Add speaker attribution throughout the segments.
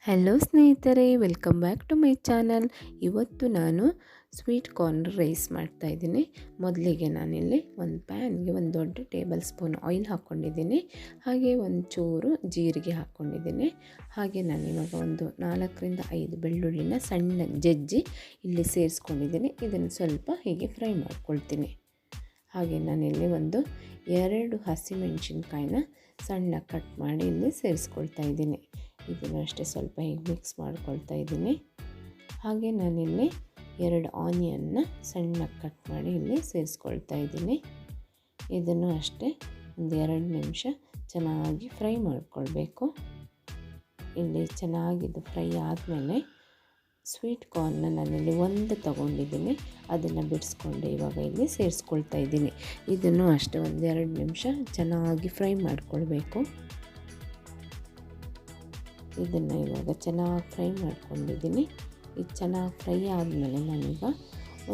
Speaker 1: Hello ಸ್ನೇಹಿತರೆ, welcome back to my channel. ಇವತ್ತು ನಾನು ಸ್ವೀಟ್ ಕಾರ್ನ್ ರೈಸ್ ಮಾಡ್ತಾಯಿದ್ದೀನಿ. ಮೊದಲಿಗೆ ನಾನಿಲ್ಲಿ ಒಂದು ಪ್ಯಾನ್ಗೆ ಒಂದು ದೊಡ್ಡ ಟೇಬಲ್ ಸ್ಪೂನ್ ಆಯಿಲ್ ಹಾಕ್ಕೊಂಡಿದ್ದೀನಿ. ಹಾಗೆ ಒಂದು ಚೂರು ಜೀರಿಗೆ ಹಾಕ್ಕೊಂಡಿದ್ದೀನಿ. ಹಾಗೆ ನಾನಿವಾಗ ಒಂದು 4-5 ಬೆಳ್ಳುಳ್ಳಿನ ಸಣ್ಣಗೆ ಜಜ್ಜಿ ಇಲ್ಲಿ ಸೇರಿಸ್ಕೊಂಡಿದ್ದೀನಿ. ಇದನ್ನು ಸ್ವಲ್ಪ ಹೀಗೆ ಫ್ರೈ ಮಾಡ್ಕೊಳ್ತೀನಿ. ಹಾಗೆ ನಾನಿಲ್ಲಿ ಒಂದು 2 ಹಸಿಮೆಣಸಿನ್ಕಾಯಿನ ಸಣ್ಣ ಕಟ್ ಮಾಡಿ ಇಲ್ಲಿ ಸೇರಿಸ್ಕೊಳ್ತಾ ಇದ್ದೀನಿ. ಇದನ್ನು ಅಷ್ಟೇ ಸ್ವಲ್ಪ ಹೀಗೆ ಮಿಕ್ಸ್ ಮಾಡ್ಕೊಳ್ತಾ ಇದ್ದೀನಿ. ಹಾಗೆ ನಾನಿಲ್ಲಿ 2 ಆನಿಯನ್ನ ಸಣ್ಣ ಕಟ್ ಮಾಡಿ ಇಲ್ಲಿ ಸೇರಿಸ್ಕೊಳ್ತಾ ಇದ್ದೀನಿ. ಇದನ್ನು ಅಷ್ಟೇ ಒಂದು 2 ನಿಮಿಷ ಚೆನ್ನಾಗಿ ಫ್ರೈ ಮಾಡ್ಕೊಳ್ಬೇಕು. ಇಲ್ಲಿ ಚೆನ್ನಾಗಿದ್ದು ಫ್ರೈ ಆದಮೇಲೆ ಸ್ವೀಟ್ ಕಾರ್ನ್ನ ನಾನಿಲ್ಲಿ ಒಂದು ತೊಗೊಂಡಿದ್ದೀನಿ, ಅದನ್ನು ಬಿಡಿಸ್ಕೊಂಡು ಇವಾಗ ಇಲ್ಲಿ ಸೇರಿಸ್ಕೊಳ್ತಾ ಇದ್ದೀನಿ. ಇದನ್ನು ಅಷ್ಟೇ ಒಂದು 2 ನಿಮಿಷ ಚೆನ್ನಾಗಿ ಫ್ರೈ ಮಾಡ್ಕೊಳ್ಬೇಕು. ಇದನ್ನು ಇವಾಗ ಚೆನ್ನಾಗಿ ಫ್ರೈ ಮಾಡ್ಕೊಂಡಿದ್ದೀನಿ. ಇದು ಚೆನ್ನಾಗಿ ಫ್ರೈ ಆದಮೇಲೆ ನಾನೀಗ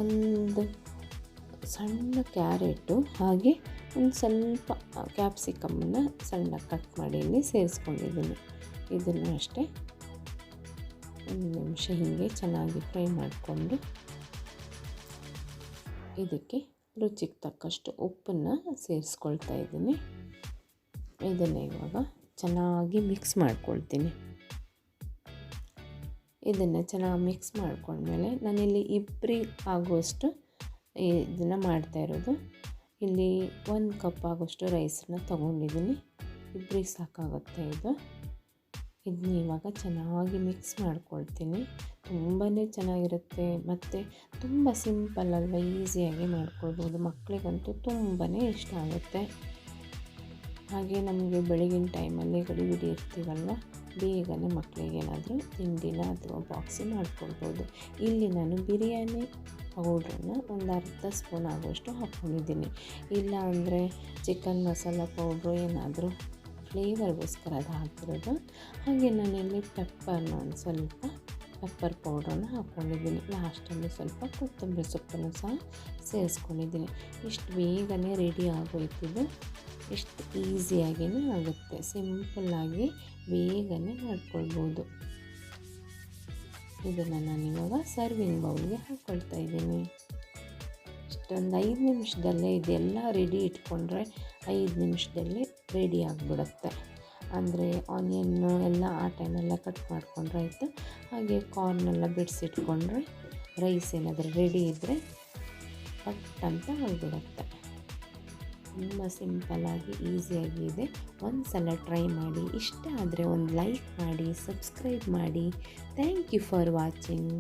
Speaker 1: ಒಂದು ಸಣ್ಣ ಕ್ಯಾರೆಟು ಹಾಗೆ ಒಂದು ಸ್ವಲ್ಪ ಕ್ಯಾಪ್ಸಿಕಮ್ಮನ್ನು ಸಣ್ಣ ಕಟ್ ಮಾಡಿ ಇಲ್ಲಿ ಸೇರಿಸ್ಕೊಂಡಿದ್ದೀನಿ. ಇದನ್ನು ಅಷ್ಟೇ 1 ನಿಮಿಷ ಹೀಗೆ ಚೆನ್ನಾಗಿ ಫ್ರೈ ಮಾಡಿಕೊಂಡು ಇದಕ್ಕೆ ರುಚಿಗೆ ತಕ್ಕಷ್ಟು ಉಪ್ಪನ್ನು ಸೇರಿಸ್ಕೊಳ್ತಾ ಇದ್ದೀನಿ. ಇದನ್ನು ಇವಾಗ ಚೆನ್ನಾಗಿ ಮಿಕ್ಸ್ ಮಾಡ್ಕೊಳ್ತೀನಿ. ಇದನ್ನು ಚೆನ್ನಾಗಿ ಮಿಕ್ಸ್ ಮಾಡ್ಕೊಂಡ್ಮೇಲೆ ನಾನಿಲ್ಲಿ ಇಬ್ಬರಿಗೆ ಆಗುವಷ್ಟು ಇದನ್ನು ಮಾಡ್ತಾಯಿರೋದು. ಇಲ್ಲಿ 1 ಕಪ್ ಆಗೋಷ್ಟು ರೈಸನ್ನ ತೊಗೊಂಡಿದ್ದೀನಿ. ಇಬ್ಬರಿಗೆ ಸಾಕಾಗುತ್ತೆ ಇದು. ಇದನ್ನ ಇವಾಗ ಚೆನ್ನಾಗಿ ಮಿಕ್ಸ್ ಮಾಡ್ಕೊಳ್ತೀನಿ. ತುಂಬಾ ಚೆನ್ನಾಗಿರುತ್ತೆ ಮತ್ತು ತುಂಬ ಸಿಂಪಲ್ ಅಲ್ವ, ಈಸಿಯಾಗಿ ಮಾಡ್ಕೊಳ್ಬೋದು. ಮಕ್ಕಳಿಗಂತೂ ತುಂಬಾ ಇಷ್ಟ ಆಗುತ್ತೆ. ಹಾಗೆ ನಮಗೆ ಬೆಳಗಿನ ಟೈಮಲ್ಲಿ ಗಡಿಬಿಡಿ ಇರ್ತೀವಲ್ವ, ಬೇಗನೆ ಮಕ್ಕಳಿಗೆ ಏನಾದರೂ ತಿಂಡಿನ ಅಥವಾ ಬಾಕ್ಸಿ ಮಾಡ್ಕೊಳ್ಬೋದು. ಇಲ್ಲಿ ನಾನು ಬಿರಿಯಾನಿ ಪೌಡ್ರನ್ನ ಒಂದು ಅರ್ಧ ಸ್ಪೂನ್ ಆಗುವಷ್ಟು ಹಾಕ್ಕೊಂಡಿದ್ದೀನಿ. ಇಲ್ಲ ಅಂದರೆ ಚಿಕನ್ ಮಸಾಲ ಪೌಡ್ರು ಏನಾದರೂ ಫ್ಲೇವರ್ಗೋಸ್ಕರ ಅದು ಹಾಕಿರೋದು. ಹಾಗೆ ನಾನಿಲ್ಲಿ ಪೆಪ್ಪರ್ನ ಒಂದು ಸ್ವಲ್ಪ ಪೆಪ್ಪರ್ ಪೌಡ್ರನ್ನು ಹಾಕ್ಕೊಂಡಿದ್ದೀನಿ. ಲಾಸ್ಟಲ್ಲಿ ಸ್ವಲ್ಪ ಕೊತ್ತಂಬರಿ ಸೊಪ್ಪನ್ನು ಸಹ ಸೇರಿಸ್ಕೊಂಡಿದ್ದೀನಿ. ಇಷ್ಟು ಬೇಗನೆ ರೆಡಿ ಆಗೋಯ್ತಿದ್ದು, ಎಷ್ಟು ಈಸಿಯಾಗಿಯೂ ಆಗುತ್ತೆ. ಸಿಂಪಲ್ಲಾಗಿ ಬೇಗನೆ ಮಾಡ್ಕೊಳ್ಬೋದು. ಇದನ್ನು ನಾನಿವಾಗ ಸರ್ವಿಂಗ್ ಬೌಲ್ಗೆ ಹಾಕ್ಕೊಳ್ತಾ ಇದ್ದೀನಿ. ಇಷ್ಟೊಂದು 5 ನಿಮಿಷದಲ್ಲೇ ಇದೆಲ್ಲ ರೆಡಿ ಇಟ್ಕೊಂಡ್ರೆ 5 ನಿಮಿಷದಲ್ಲೇ ರೆಡಿ ಆಗಿಬಿಡುತ್ತೆ. ಅಂದರೆ ಆನಿಯನ್ನು ಎಲ್ಲ ಆ ಟೈಮೆಲ್ಲ ಕಟ್ ಮಾಡ್ಕೊಂಡ್ರೆ ಆಯಿತು. ಹಾಗೆ ಕಾರ್ನೆಲ್ಲ ಬಿಡಿಸಿಟ್ಕೊಂಡ್ರೆ ರೈಸ್ ಏನಾದರೂ ರೆಡಿ ಇದ್ದರೆ ಪಟ್ ಅಂತ ಆಗಿಬಿಡುತ್ತೆ. ತುಂಬ ಸಿಂಪಲ್ಲಾಗಿ ಈಸಿಯಾಗಿ ಇದೆ. ಒಂದು ಸಲ ಟ್ರೈ ಮಾಡಿ. ಇಷ್ಟ ಆದರೆ ಒಂದು ಲೈಕ್ ಮಾಡಿ, ಸಬ್ಸ್ಕ್ರೈಬ್ ಮಾಡಿ. Thank you for watching.